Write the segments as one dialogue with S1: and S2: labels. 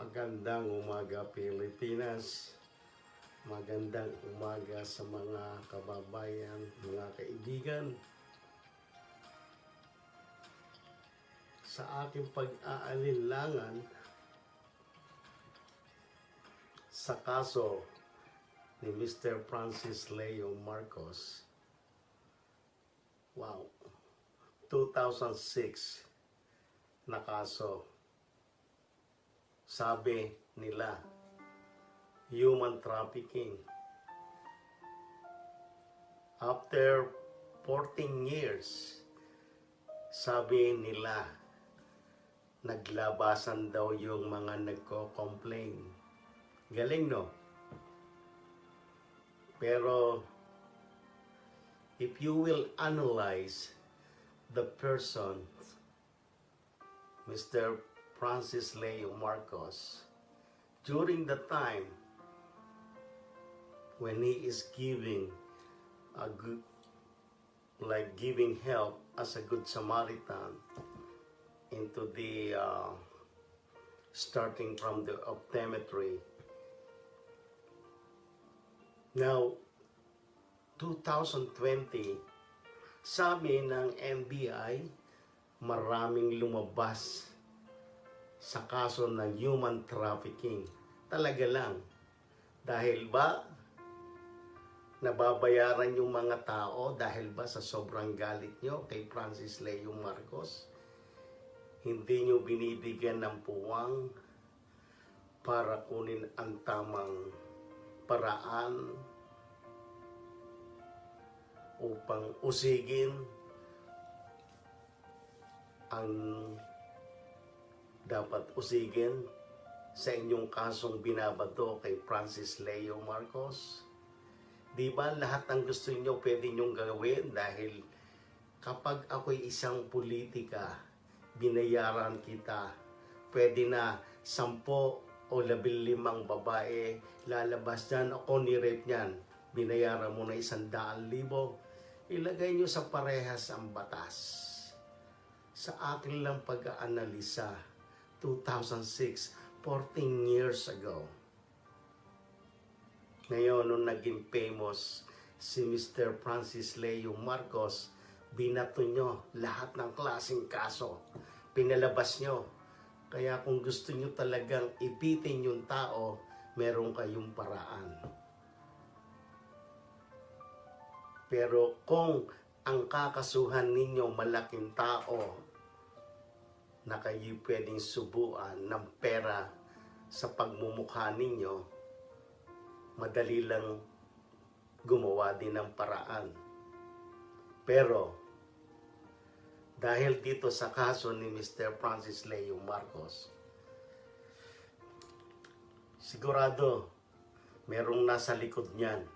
S1: Magandang umaga Pilipinas. Magandang umaga sa mga kababayan, mga kaibigan. Sa aking pag-aalinlangan sa kaso ni Mr. Francis Leo Marcos, wow, 2006 na kaso. Sabi nila, human trafficking. After 14 years, sabi nila, naglabasan daw yung mga nagko-complain. Galing, no? Pero, if you will analyze the person, Mr. Francis Leo Marcos, during the time when he is giving a good, like giving help as a good Samaritan into the starting from the optometry. Now, 2020, sabi ng NBI, maraming lumabas sa kaso ng human trafficking. Talaga lang. Dahil ba nababayaran yung mga tao? Dahil ba sa sobrang galit nyo kay Francis Leo Marcos? Hindi nyo binibigyan ng puwang para kunin ang tamang paraan upang usigin ang dapat usigin sa inyong kasong binabato kay Francis Leo Marcos? Di ba lahat ng gusto niyo pwede niyong gawin? Dahil kapag ako'y isang politika, binayaran kita, pwede na 10 o 15 babae lalabas dyan, ako ni-rape niyan, binayaran mo na 100,000. Ilagay niyo sa parehas ang batas. Sa akin lang pag-aanalisa, 2006, 14 years ago. Ngayon, nung naging famous si Mr. Francis Leo Marcos, binato nyo lahat ng klaseng kaso. Pinalabas nyo. Kaya kung gusto nyo talagang ipitin yung tao, meron kayong paraan. Pero kung ang kakasuhan ninyo malaking tao, na kayo pwedeng subuan ng pera sa pagmumukha ninyo, madali lang gumawa din ng paraan. Pero, dahil dito sa kaso ni Mr. Francis Leo Marcos, sigurado, merong nasa likod niyan.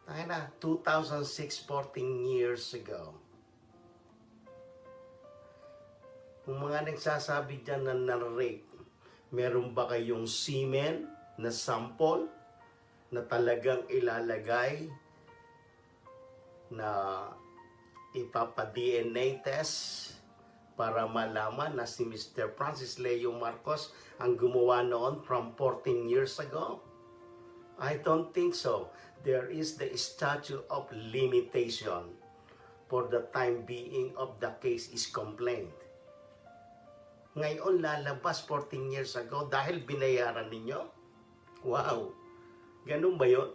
S1: Tayo na, 2006, 14 years ago. Kung mga nagsasabi dyan na na-rape, meron ba kayong semen na sample na talagang ilalagay na ipapa-DNA test para malaman na si Mr. Francis Leo Marcos ang gumawa noon from 14 years ago? I don't think so. There is the statute of limitation for the time being of the case is complained. Ngayon lalabas 14 years ago dahil binayaran ninyo? Wow! Ganun ba yun?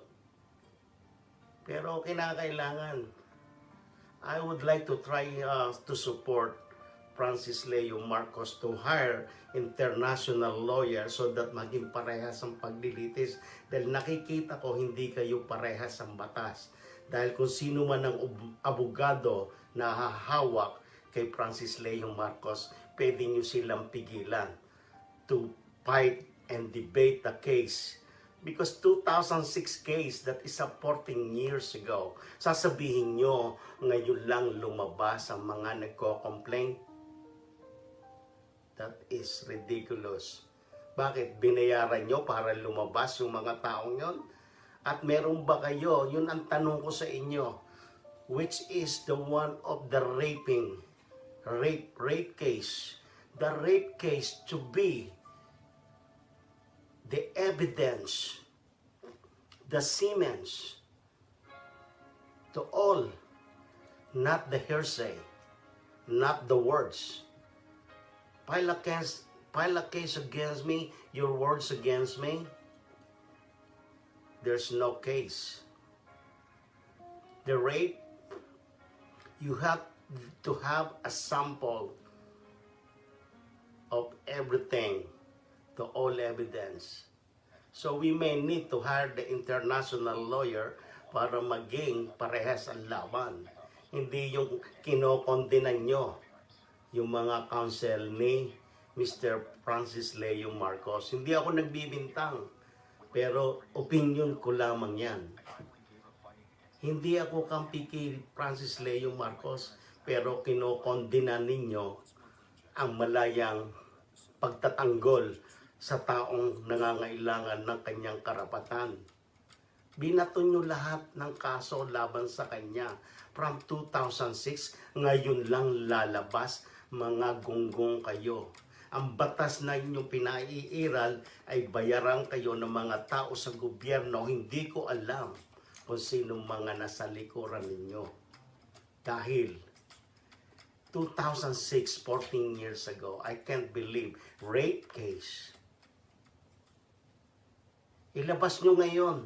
S1: Pero kinakailangan. I would like to try to support Francis Leo Marcos to hire international lawyer so that maging parehas ang paglilitis. Dahil nakikita ko hindi kayo parehas ang batas. Dahil kung sino man ang abogado na hahawak kay Francis Leo Marcos, pwede nyo silang pigilan to fight and debate the case. Because 2006 case, that is 14 years ago. Sasabihin nyo, ngayon lang lumabas ang mga nagko-complain? That is ridiculous. Bakit? Binayaran nyo para lumabas yung mga taong yon? At meron ba kayo? Yun ang tanong ko sa inyo. Which is the one of the rape case. The rape case to be the evidence, the Siemens, to all, not the hearsay, not the words. File a case against me, your words against me. There's no case. The rape, you have to have a sample of everything, the all evidence. So we may need to hire the international lawyer para maging parehas ang laban. Hindi yung kinokondenan nyo yung mga counsel ni Mr. Francis Leo Marcos. Hindi ako nagbibintang, pero opinion ko lamang yan. Hindi ako kampi kay Francis Leo Marcos, pero kinokondenan ninyo ang malayang pagtatanggol sa taong nangangailangan ng kanyang karapatan. Binato nyo lahat ng kaso laban sa kanya. From 2006, ngayon lang lalabas, mga gunggong kayo. Ang batas na inyong pinaiiral ay bayaran kayo ng mga tao sa gobyerno. Hindi ko alam kung sinong mga nasa likuran ninyo. Dahil 2006, 14 years ago, I can't believe, rape case. Ilabas nyo ngayon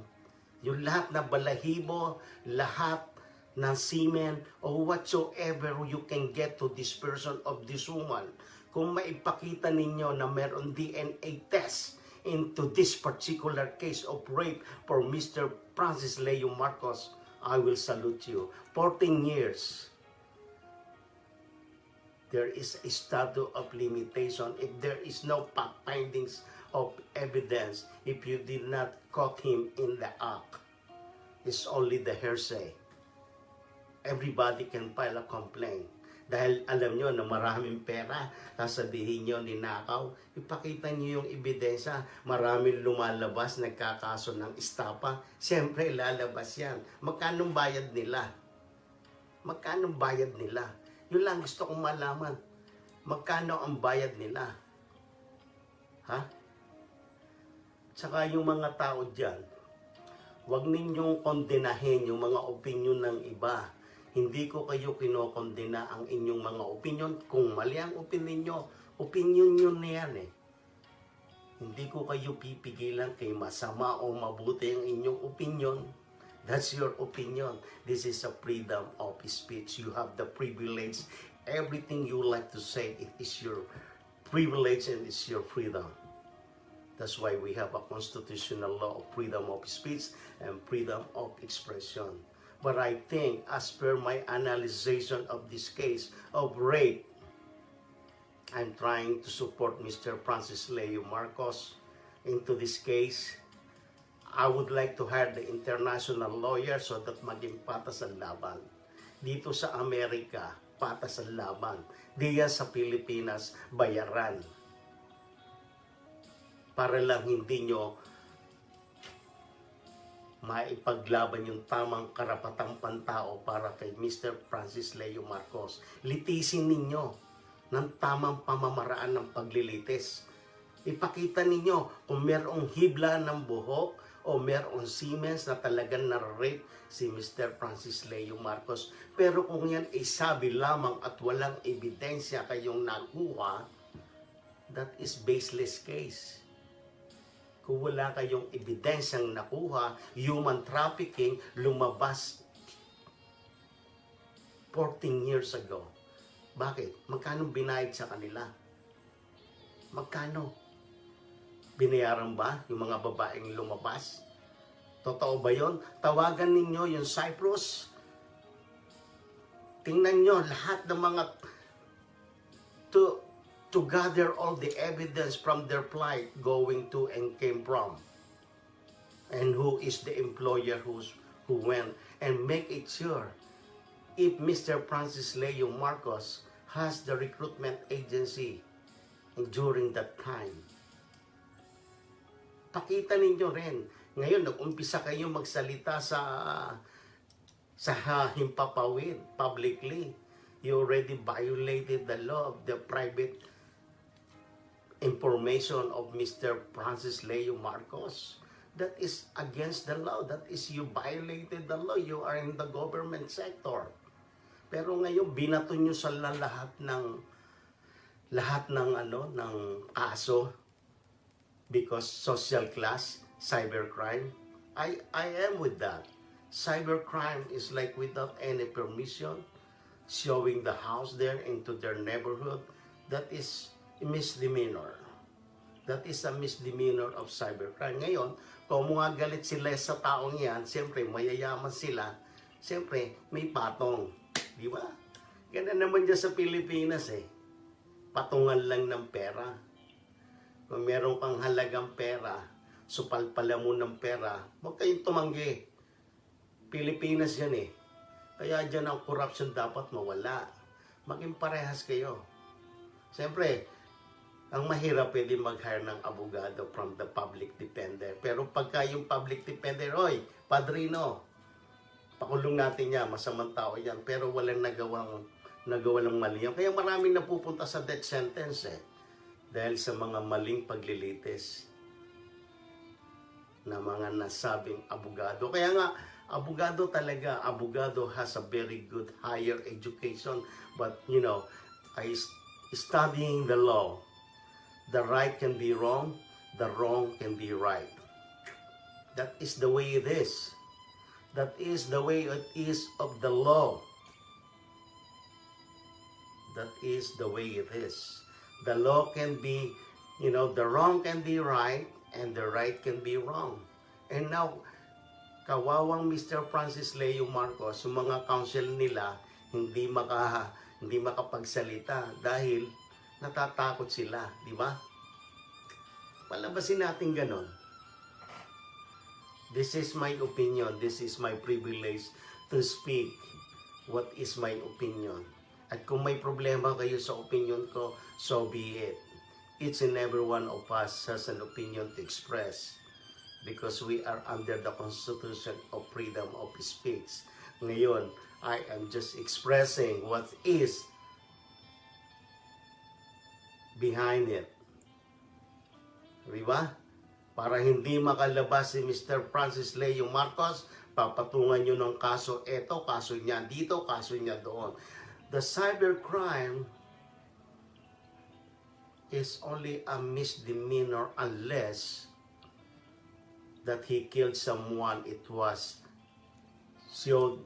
S1: yung lahat na balahibo, lahat ng semen, or whatsoever you can get to this person of this woman. Kung maipakita ninyo na meron DNA test into this particular case of rape for Mr. Francis Leo Marcos, I will salute you. 14 years. There is a statute of limitation. If there is no fact findings of evidence, if you did not caught him in the act, it's only the hearsay. Everybody can file a complaint. Dahil alam nyo na maraming pera, sasabihin nyo ninakaw, ipakita nyo yung ebidensya, maraming lumalabas, nagkakaso ng estapa, siyempre lalabas yan. Magkano bayad nila? Magkano bayad nila? Yun lang gusto kong malaman. Magkano ang bayad nila? Ha? Tsaka yung mga tao dyan, huwag ninyong kondenahin yung mga opinion ng iba. Hindi ko kayo kinokondena ang inyong mga opinion. Kung mali ang opinion nyo na yan eh. Hindi ko kayo pipigilan kay masama o mabuti ang inyong opinion. That's your opinion. This is a freedom of speech. You have the privilege. Everything you like to say, it is your privilege and it's your freedom. That's why we have a constitutional law of freedom of speech and freedom of expression. But I think, as per my analysis of this case of rape, I'm trying to support Mr. Francis Leo Marcos into this case. I would like to hire the international lawyer so that maging patas ang laban. Dito sa Amerika, patas ang laban. Diyan sa Pilipinas, bayaran. Para lang hindi nyo maipaglaban yung tamang karapatang pantao para kay Mr. Francis Leo Marcos. Litisin ninyo ng tamang pamamaraan ng paglilitis. Ipakita ninyo kung merong hibla ng buhok o merong Siemens na talagang na-rape si Mr. Francis Leo Marcos. Pero kung yan ay sabi lamang at walang ebidensya kayong nakuha, that is baseless case. Kung wala kayong ebidensyang nakuha, human trafficking lumabas 14 years ago. Bakit? Magkano binayad sa kanila? Magkano? Binayaran ba yung mga babaeng lumabas? Totoo ba yon? Tawagan ninyo yung Cyprus. Tingnan nyo lahat ng mga to gather all the evidence from their flight going to and came from. And who is the employer who went. And make it sure if Mr. Francis Leo Marcos has the recruitment agency during that time. Pakita ninyo rin. Ngayon, nag-umpisa kayo magsalita sa himpapawid publicly. You already violated the law of the private information of Mr. Francis Leo Marcos. That is against the law. That is, you violated the law. You are in the government sector. Pero ngayon, binato nyo sa lahat ng kaso because social class, cybercrime. I am with that. Cybercrime is like without any permission, showing the house there into their neighborhood. That is a misdemeanor. That is a misdemeanor of cybercrime. Ngayon, kung mga galit sila sa taong yan, siyempre, mayayaman sila, siyempre, may patong. Di ba? Ganun naman dyan sa Pilipinas eh. Patungan lang ng pera. Kung meron kang halagang pera, supalpala mo ng pera, huwag kayong tumanggi. Pilipinas yan eh. Kaya dyan ang corruption dapat mawala. Maging parehas kayo. Siyempre, ang mahirap pwede mag-hire ng abogado from the public defender. Pero pagka yung public defender, oy, padrino, pakulong natin yan, masamang tao yan. Pero walang nagawa ng mali yan. Kaya maraming napupunta sa death sentence eh. Dahil sa mga maling paglilitis na mga nasabing abogado. Kaya nga, abogado talaga. Abogado has a very good higher education. But, you know, studying the law, the right can be wrong, the wrong can be right. That is the way it is. That is the way it is of the law. That is the way it is. The law can be, you know, the wrong can be right, and the right can be wrong. And now, kawawang Mr. Francis Leo Marcos, yung mga counsel nila, hindi makapagsalita dahil natatakot sila, di ba? Palabasin natin ganon. This is my opinion. This is my privilege to speak what is my opinion. At kung may problema kayo sa opinion ko, so be it. Each and every one of us has an opinion to express because we are under the Constitution of Freedom of Speech. Ngayon, I am just expressing what is behind it. Diba? Para hindi makalabas si Mr. Francis Leo Marcos, papatungan nyo ng kaso, eto, kaso niya dito, kaso niya doon. The cybercrime is only a misdemeanor unless that he killed someone. It was showed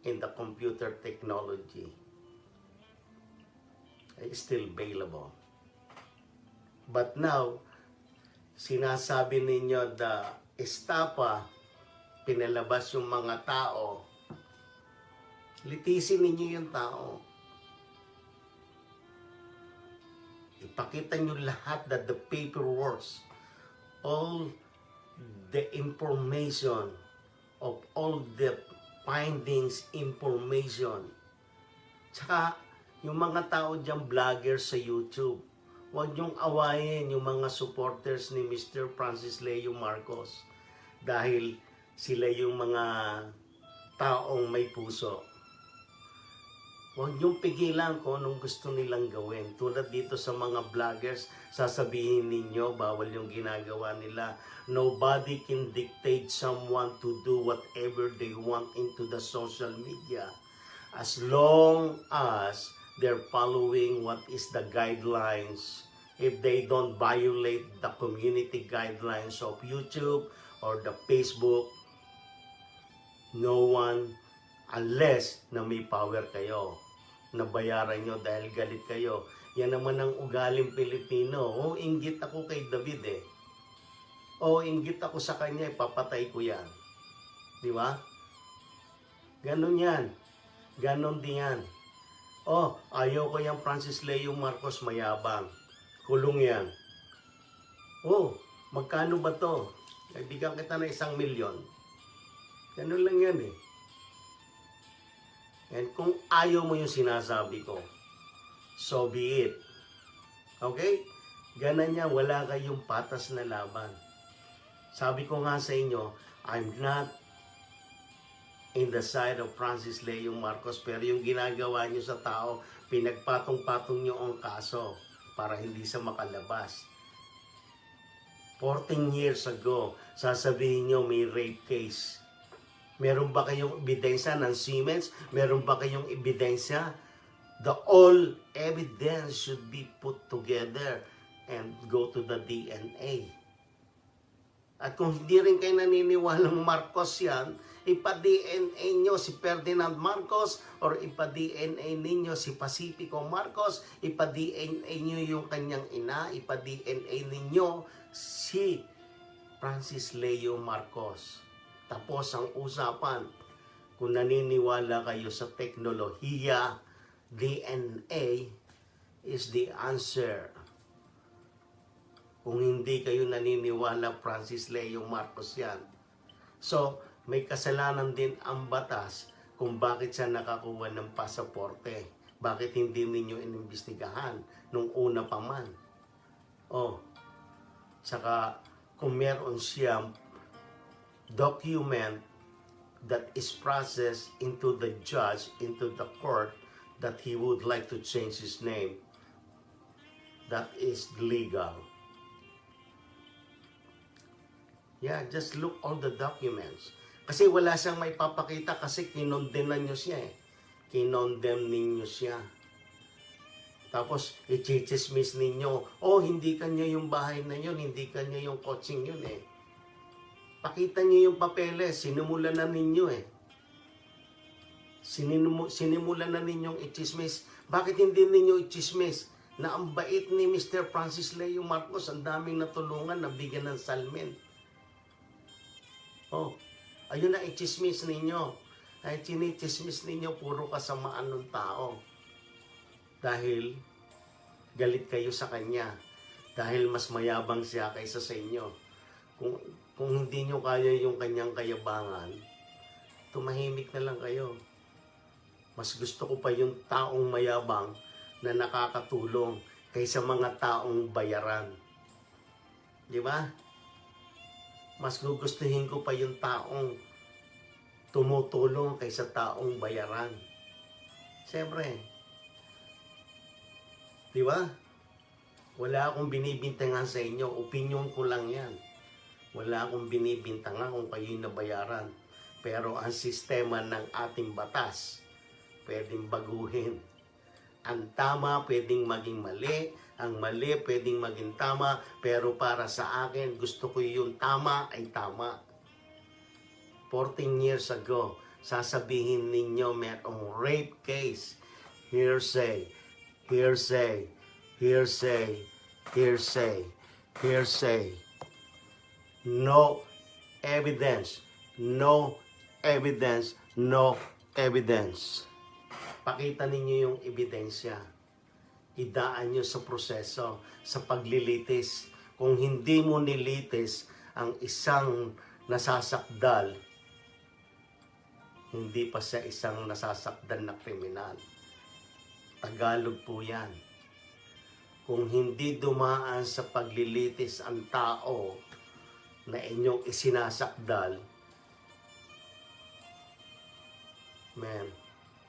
S1: in the computer technology. It's still bailable. But now, sinasabi ninyo the estafa, pinalabas yung mga tao, litisin ninyo yung tao. Ipakita nyo lahat that the paperwork, all the information of all the findings, information. Tsaka, yung mga tao dyan, vloggers sa YouTube, huwag niyong awayin yung mga supporters ni Mr. Francis Leo Marcos dahil sila yung mga taong may puso. Huwag niyong pigilan kung anong gusto nilang gawin. Tulad dito sa mga vloggers, sasabihin ninyo, bawal yung ginagawa nila. Nobody can dictate someone to do whatever they want into the social media. As long as they're following what is the guidelines. If they don't violate the community guidelines of YouTube or the Facebook, no one, unless na may power kayo, nabayaran nyo dahil galit kayo. Yan naman ang ugaling Pilipino. Oh, inggit ako kay David eh. Oh, inggit ako sa kanya, papatay ko yan. Di ba? Ganon yan. Ganon din yan. Oh, ayaw ko yung Francis Leo Marcos mayabang. Kulong yan. Oh, magkano ba to? Nagbigan kita na 1 milyon. Ganun lang yan eh. And kung ayaw mo yung sinasabi ko, so be it. Okay? Ganon yan, wala kayong patas na laban. Sabi ko nga sa inyo, I'm not in the side of Francis Leo Marcos, pero yung ginagawa nyo sa tao, pinagpatong-patong nyo ang kaso para hindi sa makalabas. 14 years ago, sasabihin nyo may rape case. Meron ba kayong ebidensya ng Siemens? Meron ba kayong ebidensya? The all evidence should be put together and go to the DNA. At kung hindi rin kayo naniniwalang Marcos yan, ipa-DNA nyo si Ferdinand Marcos or ipa-DNA ninyo si Pacifico Marcos, ipa-DNA nyo yung kanyang ina, ipa-DNA ninyo si Francis Leo Marcos. Tapos ang usapan, kung naniniwala kayo sa teknolohiya, DNA is the answer. Kung hindi kayo naniniwala, Francis Leo Marcos yan. So, may kasalanan din ang batas kung bakit siya nakakuha ng pasaporte. Bakit hindi ninyo inimbestigahan nung una pa man? Saka kung meron siyang document that is processed into the judge, into the court, that he would like to change his name, that is legal. Yeah, just look all the documents. Kasi wala siyang may papakita kasi kinondemnan nyo siya eh. Kinondemn ninyo siya. Tapos, i-chismis ninyo, hindi kanya yung bahay na yun, hindi kanya yung coaching yun eh. Pakita nyo yung papeles, sinimulan na ninyo eh. Sinimulan na ninyong i-chismis. Bakit hindi ninyo i-chismis na ang bait ni Mr. Francis Leo Marcos, ang daming natulungan, nabigyan ng salmin? Ayun na i-chismis ninyo. Ay chinichismis ninyo, puro kasamaan ng tao. Dahil galit kayo sa kanya. Dahil mas mayabang siya kaysa sa inyo. Kung hindi nyo kaya yung kanyang kayabangan, tumahimik na lang kayo. Mas gusto ko pa yung taong mayabang na nakakatulong kaysa mga taong bayaran. Di ba? Mas gugustuhin ko pa yung taong tumutulong kaysa taong bayaran. Siyempre. Di ba? Wala akong binibintangan sa inyo. Opinion ko lang yan. Wala akong binibintangan kung kayo'y nabayaran. Pero ang sistema ng ating batas, pwedeng baguhin. Ang tama pwedeng maging mali. Ang mali pwedeng maging tama, pero para sa akin, gusto ko yung tama ay tama. 14 years ago, sasabihin ninyo mayroong rape case. Hearsay, hearsay, hearsay, hearsay, hearsay. No evidence, no evidence, no evidence. Pakita ninyo yung ebidensya. Idaan nyo sa proseso, sa paglilitis. Kung hindi mo nilitis ang isang nasasakdal, hindi pa siya isang nasasakdal na kriminal. Tagalog po yan. Kung hindi dumaan sa paglilitis ang tao na inyong isinasakdal,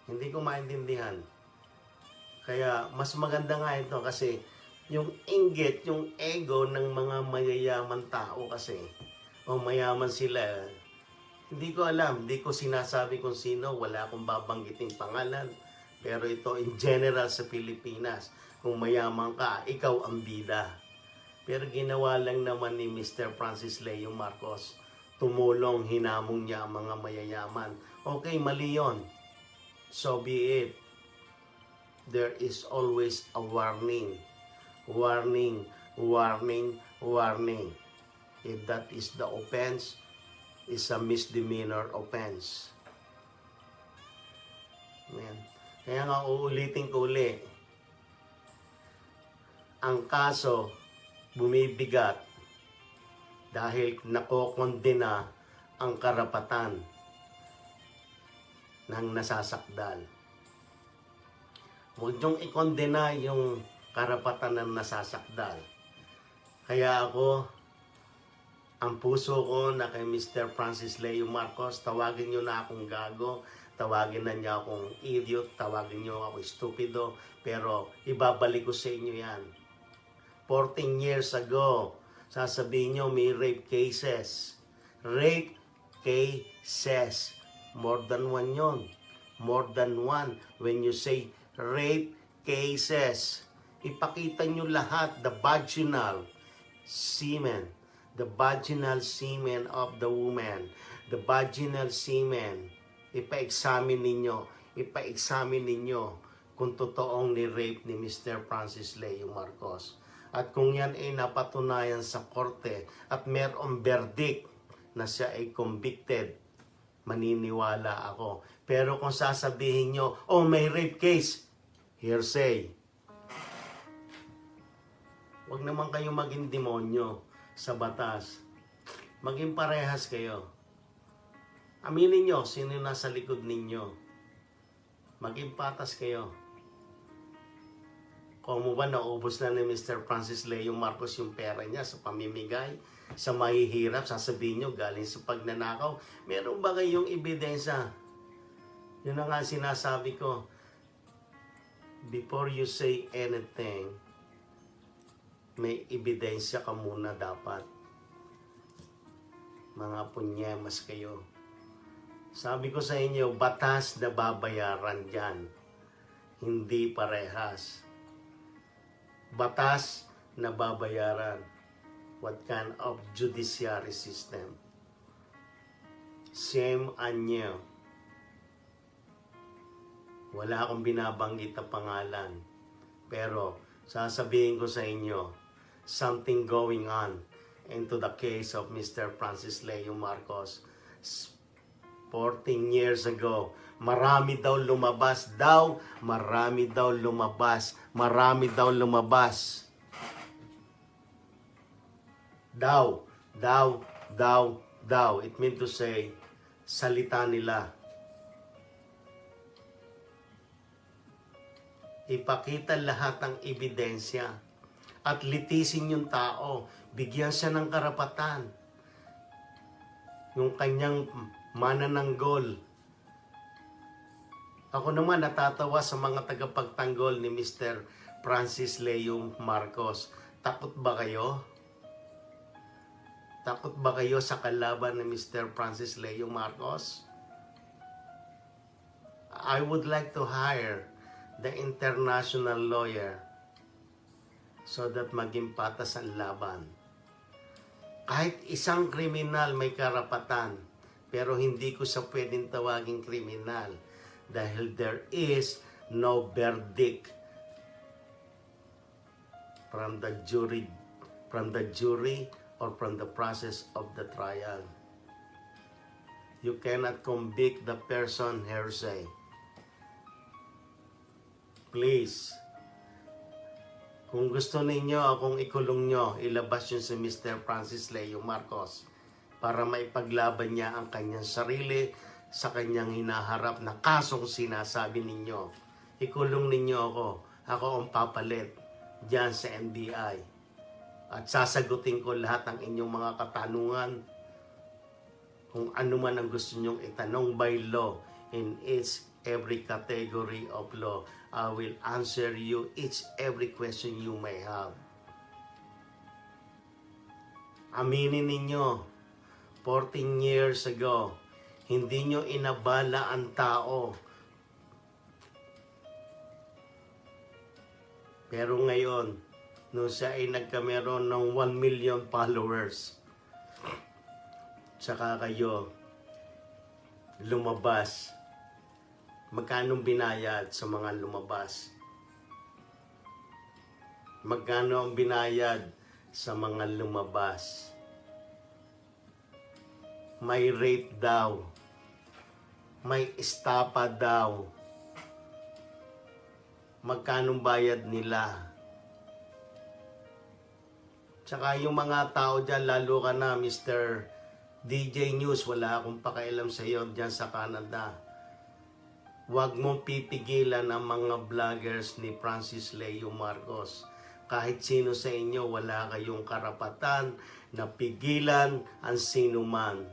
S1: hindi ko maintindihan. Kaya mas maganda nga ito kasi yung inggit, yung ego ng mga mayayaman tao kasi, mayaman sila, hindi ko alam, hindi ko sinasabi kung sino, wala akong babanggiting pangalan, pero ito in general sa Pilipinas, kung mayaman ka, ikaw ang bida. Pero ginawa lang naman ni Mr. Francis Leo Marcos, tumulong, hinamong niya ang mga mayayaman. Okay, mali yun. So be it. There is always a warning. Warning, warning, warning. If that is the offense, is a misdemeanor offense. Kaya nga uulitin ko uli. Ang kaso bumibigat dahil nakokondena ang karapatan ng nasasakdal. Huwag niyong ikondena yung karapatan ng nasasakdal. Kaya ako, ang puso ko na kay Mr. Francis Leo Marcos, tawagin niyo na akong gago, tawagin na niya akong idiot, tawagin niyo ako stupido, pero ibabalik ko sa inyo yan. 14 years ago, Sasabihin nyo, may rape cases. Rape cases. More than one yon. More than one. When you say rape cases, ipakita nyo lahat, the vaginal semen, the vaginal semen of the woman, the vaginal semen, ipa-examine ninyo kung totoong ni-rape ni Mr. Francis Leo Marcos. At kung yan ay napatunayan sa korte at merong verdict na siya ay convicted, maniniwala ako. Pero kung sasabihin nyo, oh, may rape case, hearsay. Huwag naman kayong maging demonyo sa batas. Maging parehas kayo. Aminin nyo sino nasa likod ninyo. Maging patas kayo. Kung mo ba naubos na ni Mr. Francis Leo Marcos yung pera niya sa pamimigay, sa mahihirap, sasabihin nyo galing sa pagnanakaw, meron ba kayong ebidensya? Yun na nga sinasabi ko. Before you say anything, may ebidensya ka muna dapat. Mga punyemas kayo. Sabi ko sa inyo, batas na babayaran dyan. Hindi parehas. Batas na babayaran. What kind of judiciary system? Same anyo. Wala akong binabanggit na pangalan. Pero sasabihin ko sa inyo, something going on into the case of Mr. Francis Leo Marcos. 14 years ago, marami daw lumabas. Marami daw lumabas. It means to say, salita nila. Ipakita lahat ng ebidensya at litisin yung tao. Bigyan siya ng karapatan. Yung kanyang manananggol. Ako naman natatawa sa mga tagapagtanggol ni Mr. Francis Leo Marcos. Takot ba kayo? Takot ba kayo sa kalaban ni Mr. Francis Leo Marcos? I would like to hire the international lawyer so that maging patas ang laban. Kahit isang kriminal may karapatan, pero hindi ko siya pwedeng tawaging kriminal dahil there is no verdict from the jury or from the process of the trial. You cannot convict the person hearsay. Please, kung gusto ninyo akong ikulong nyo, ilabas yun si Mr. Francis Leo Marcos para maipaglaban niya ang kanyang sarili sa kanyang hinaharap na kasong sinasabi ninyo. Ikulong ninyo ako. Ako ang papalit dyan sa NBI. At sasagutin ko lahat ng inyong mga katanungan. Kung ano man ang gusto nyong itanong by law in each every category of law. I will answer you each every question you may have. Aminin ninyo, 14 years ago, hindi nyo inabala ang tao. Pero ngayon, nung siya ay nagkameron ng 1 million followers, saka kayo lumabas. Magkano binayad sa mga lumabas? Magkano ang binayad sa mga lumabas? May rape daw. May estapa daw. Magkano bayad nila? Tsaka yung mga tao dyan, lalo ka na Mr. DJ News, wala akong pakialam sa iyo dyan sa Canada. Huwag mong pipigilan ang mga vloggers ni Francis Leo Marcos. Kahit sino sa inyo, wala kayong karapatan na pigilan ang sino man.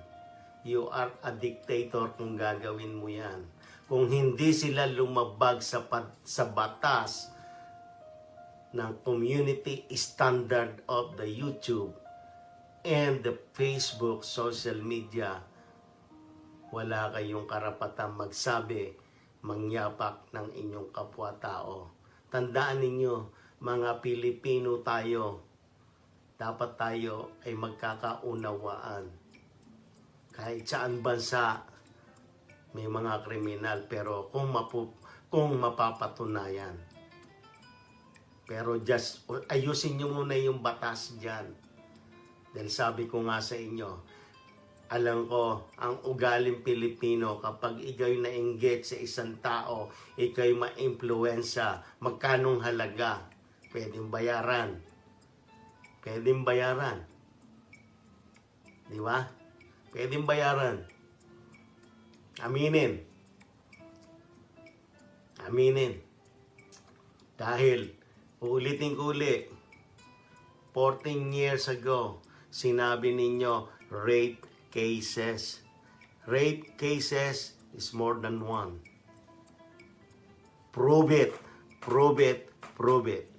S1: You are a dictator kung gagawin mo yan. Kung hindi sila lumabag sa batas ng community standard of the YouTube, and the Facebook, social media, wala kayong karapatang magsabi, mangyapak ng inyong kapwa-tao. Tandaan ninyo, mga Pilipino tayo, dapat tayo ay magkakaunawaan. Kahit saan bansa, may mga kriminal, pero kung mapapatunayan. Pero just ayusin nyo muna yung batas dyan. Dahil sabi ko nga sa inyo, alam ko, ang ugaling Pilipino, kapag ikaw'y nainggit sa isang tao, ikaw'y ma-impluensya, magkanong halaga, pwedeng bayaran. Pwedeng bayaran. Di ba? Pwedeng bayaran. Aminin. Aminin. Dahil, ulitin ko uli, 14 years ago, sinabi ninyo, rape cases. Rape cases is more than one. Prove it. Prove it. Prove it.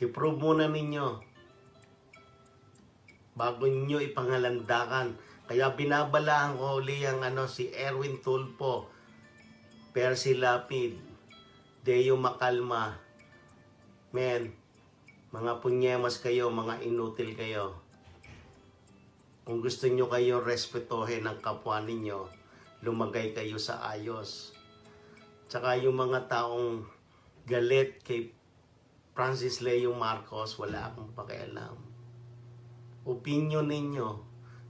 S1: I-prove muna ninyo bago ninyo ipangalandakan. Kaya binabalaan ko uli ang si Erwin Tulfo, Percy Lapid, Deo Macalma. Men, mga punyemas kayo, mga inutil kayo. Kung gusto nyo kayo respetuhin ng kapwa ninyo, lumagay kayo sa ayos. Tsaka yung mga taong galit kay Francis Leo Marcos, wala akong pakialam. Opinion ninyo,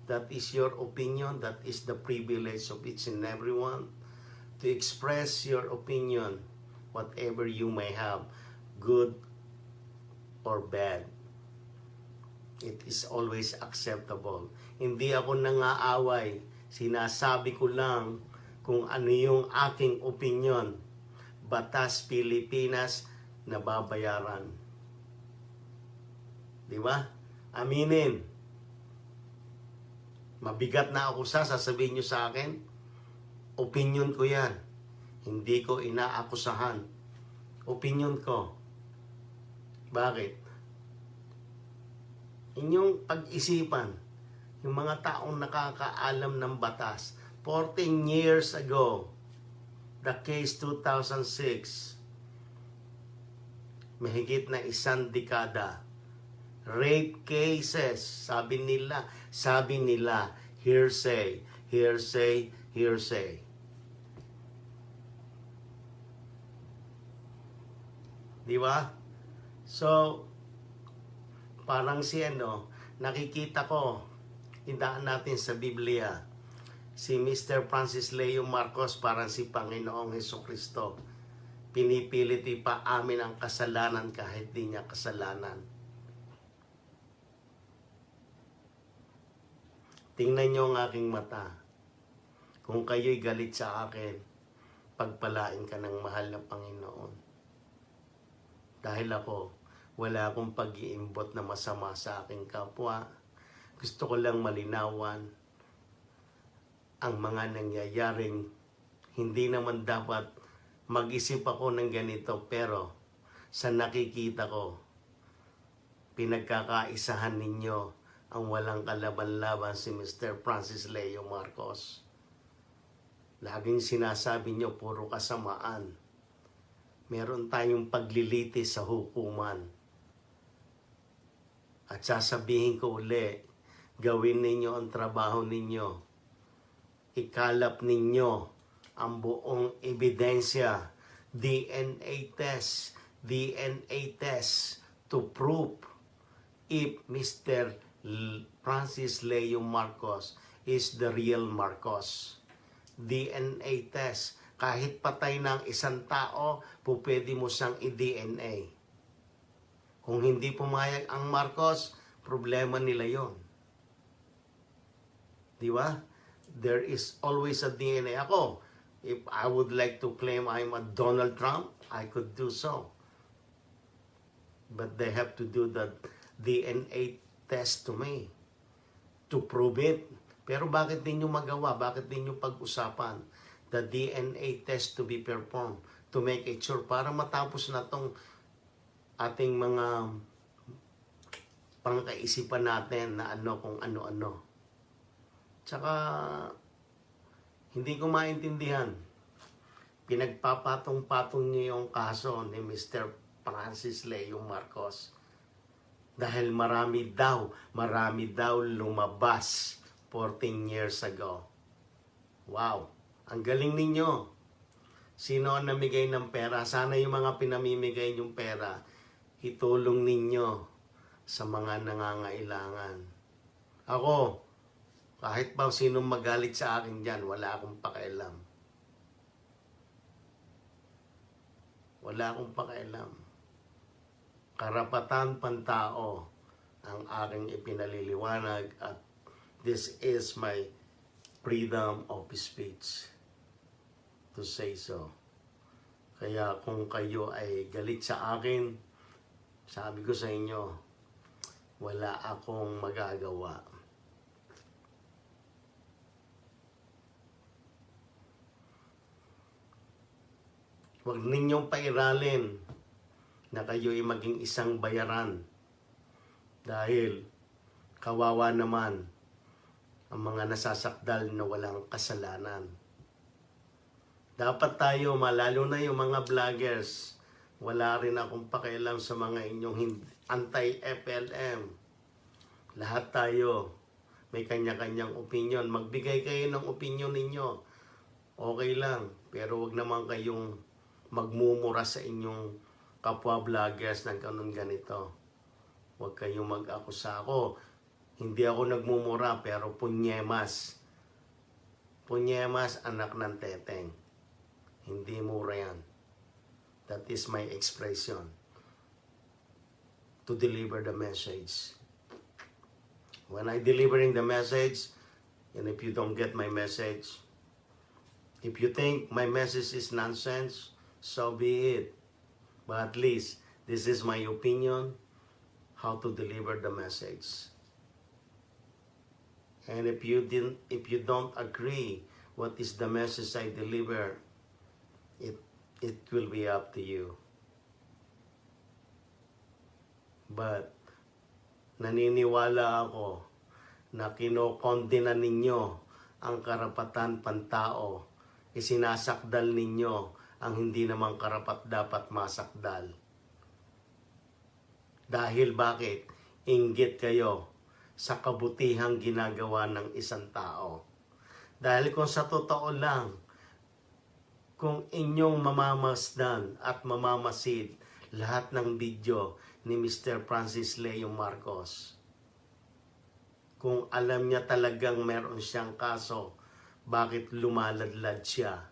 S1: that is your opinion, that is the privilege of each and everyone to express your opinion, whatever you may have, good or bad. It is always acceptable. Hindi ako nangaaway. Sinasabi ko lang kung ano yung aking opinion. Batas Pilipinas na babayaran. Di ba? Aminin. Mabigat na ako sasabihin nyo sa akin. Opinion ko yan. Hindi ko inaakusahan. Opinion ko. Bakit? Inyong pag-isipan, yung mga taong nakakaalam ng batas, 14 years ago, the case 2006, mahigit na 1 dekada, rape cases, sabi nila, hearsay, hearsay, hearsay. Di ba? So, parang nakikita ko, tindaan natin sa Biblia, si Mr. Francis Leo Marcos parang si Panginoong Hesukristo. Pinipilit ipaamin ang kasalanan kahit di niya kasalanan. Tingnan niyo ang aking mata. Kung kayo'y galit sa akin, pagpalain ka ng mahal na Panginoon. Dahil ako, wala akong pag-iimbot na masama sa aking kapwa. Gusto ko lang malinawan ang mga nangyayaring hindi naman dapat mag-isip ako ng ganito, pero sa nakikita ko, pinagkakaisahan ninyo ang walang kalaban-laban si Mr. Francis Leo Marcos. Laging sinasabi nyo, puro kasamaan. Meron tayong paglilitis sa hukuman. At sasabihin ko uli, gawin ninyo ang trabaho ninyo. Ikalap ninyo ang buong ebidensya, DNA test to prove if Mr. Francis Leo Marcos is the real Marcos. DNA test. Kahit patay ng isang tao, pwede mo siyang i-DNA. Kung hindi pumayag ang Marcos, problema nila yon. Di ba? There is always a DNA. Ako, if I would like to claim I'm a Donald Trump, I could do so. But they have to do the DNA test to me to prove it. Pero bakit din nyo magawa? Bakit din nyo pag-usapan? The DNA test to be performed to make it sure para matapos na tong ating mga pangkaisipan natin na ano kung ano-ano. Tsaka, hindi ko maintindihan. Pinagpapatong-patong niyo yung kaso ni Mr. Francis Leo Marcos. Dahil marami daw lumabas 14 years ago. Wow, ang galing ninyo. Sino ang namigay ng pera? Sana yung mga pinamimigay yung pera, itulong ninyo sa mga nangangailangan. Ako, kahit pa sinong magalit sa akin dyan, wala akong pakialam. Wala akong pakialam. Karapatan pantao ang aking ipinaliliwanag at this is my freedom of speech to say so. Kaya kung kayo ay galit sa akin, sabi ko sa inyo, wala akong magagawa. Huwag ninyong pairalin na kayo ay maging isang bayaran dahil kawawa naman ang mga nasasakdal na walang kasalanan. Dapat tayo, lalo na yung mga vloggers, wala rin akong pakialam sa mga inyong anti-FLM. Lahat tayo may kanya-kanyang opinion. Magbigay kayo ng opinion ninyo. Okay lang, pero wag naman kayong magmumura sa inyong kapwa vloggers ng ganito. Huwag kayong mag-akusa. Ako, hindi ako nagmumura, pero punyemas. Punyemas, anak ng teteng. Hindi mura yan. That is my expression to deliver the message. When I delivering the message, and if you don't get my message, if you think my message is nonsense, so be it. But at least, this is my opinion, how to deliver the message. And if you don't agree what is the message I deliver, it will be up to you. But naniniwala ako na kinokondena ninyo ang karapatan pantao, isinasakdal ninyo ang hindi naman karapat dapat masakdal. Dahil bakit? Inggit kayo sa kabutihang ginagawa ng isang tao. Dahil kung sa totoo lang, kung inyong mamamasdan at mamamasid lahat ng video ni Mr. Francis Leo Marcos, kung alam niya talagang meron siyang kaso, bakit lumaladlad siya?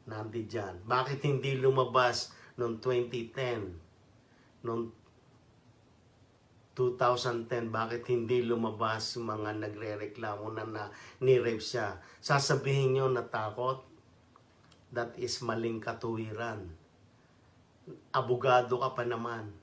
S1: Nandiyan. Bakit hindi lumabas noong 2010? Noong 2010, bakit hindi lumabas yung mga nagre-reklamo na ni-rape siya? Sasabihin nyo natakot? That is maling katuwiran. Abogado ka pa naman.